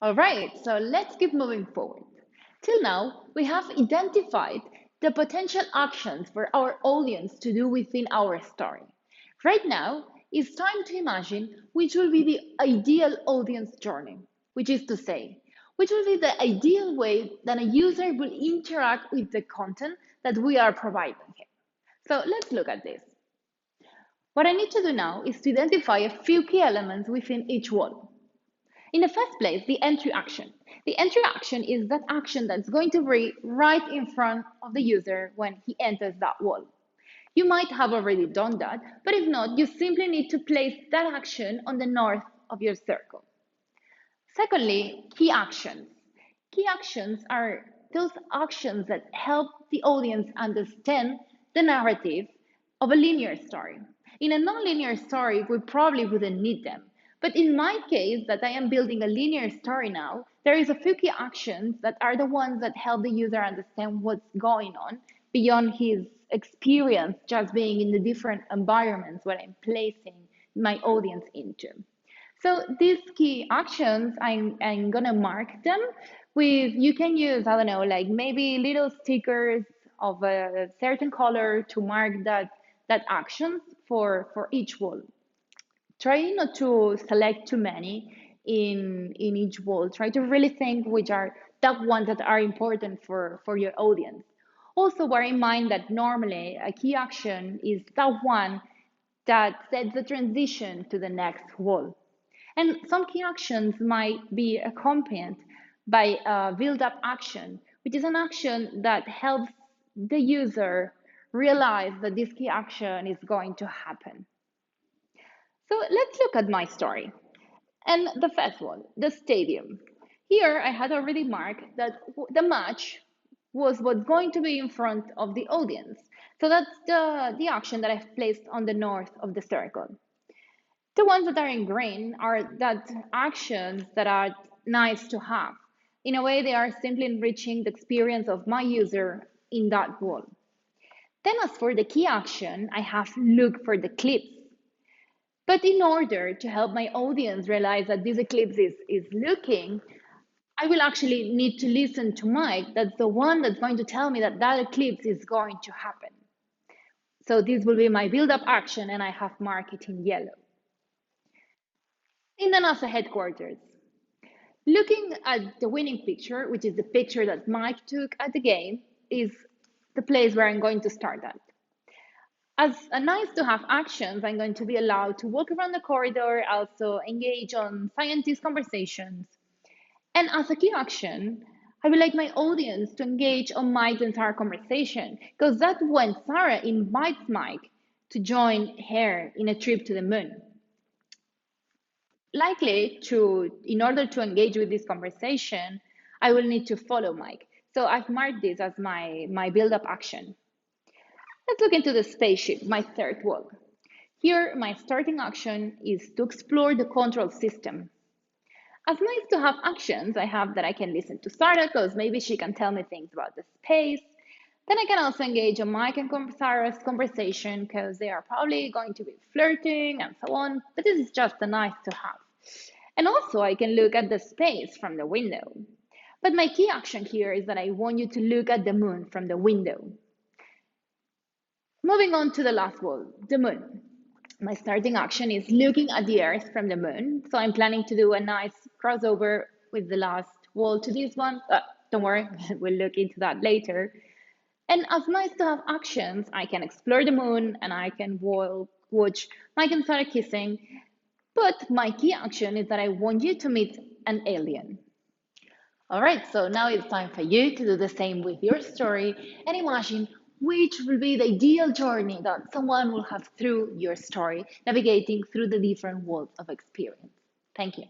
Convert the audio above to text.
All right, so let's keep moving forward. Till now, we have identified the potential actions for our audience to do within our story. Right now, it's time to imagine which will be the ideal audience journey, which is to say, which will be the ideal way that a user will interact with the content that we are providing him. So let's look at this. What I need to do now is to identify a few key elements within each wall. In the first place, the entry action. The entry action is that action that's going to be right in front of the user when he enters that wall. You might have already done that, but if not, you simply need to place that action on the north of your circle. Secondly, key actions. Key actions are those actions that help the audience understand the narrative of a linear story. In a nonlinear story, we probably wouldn't need them. But in my case, that I am building a linear story now, there is a few key actions that are the ones that help the user understand what's going on beyond his experience just being in the different environments where I'm placing my audience into. So these key actions, I'm gonna mark them with, you can use, I don't know, like maybe little stickers of a certain color to mark that actions for each wall. Try not to select too many in each wall. Try to really think which are the ones that are important for your audience. Also bear in mind that normally a key action is the one that sets the transition to the next wall. And some key actions might be accompanied by a build-up action, which is an action that helps the user realize that this key action is going to happen. So let's look at my story. And the first one, the stadium. Here I had already marked that the match was what's going to be in front of the audience. So that's the action that I've placed on the north of the circle. The ones that are in green are that actions that are nice to have. In a way, they are simply enriching the experience of my user in that wall. Then as for the key action, I have looked for the clips. But in order to help my audience realize that this eclipse is looking, I will actually need to listen to Mike. That's the one that's going to tell me that that eclipse is going to happen. So this will be my build-up action, and I have marked it in yellow. In the NASA headquarters, looking at the winning picture, which is the picture that Mike took at the game, is the place where I'm going to start at. As a nice to have actions, I'm going to be allowed to walk around the corridor, also engage on scientist conversations. And as a key action, I would like my audience to engage on Mike's entire conversation, because that's when Sarah invites Mike to join her in a trip to the moon. Likely in order to engage with this conversation, I will need to follow Mike. So I've marked this as my build-up action. Let's look into the spaceship, my third wall. Here, my starting action is to explore the control system. As nice to have actions, I have that I can listen to Sarah because maybe she can tell me things about the space. Then I can also engage on Mike and Sarah's conversation because they are probably going to be flirting and so on, but this is just a nice to have. And also I can look at the space from the window. But my key action here is that I want you to look at the moon from the window. Moving on to the last wall, the moon. My starting action is looking at the Earth from the moon. So I'm planning to do a nice crossover with the last wall to this one. Don't worry, we'll look into that later. And as nice to have actions, I can explore the moon and I can watch Mike and Sarah kissing. But my key action is that I want you to meet an alien. All right, so now it's time for you to do the same with your story and imagine which will be the ideal journey that someone will have through your story, navigating through the different worlds of experience. Thank you.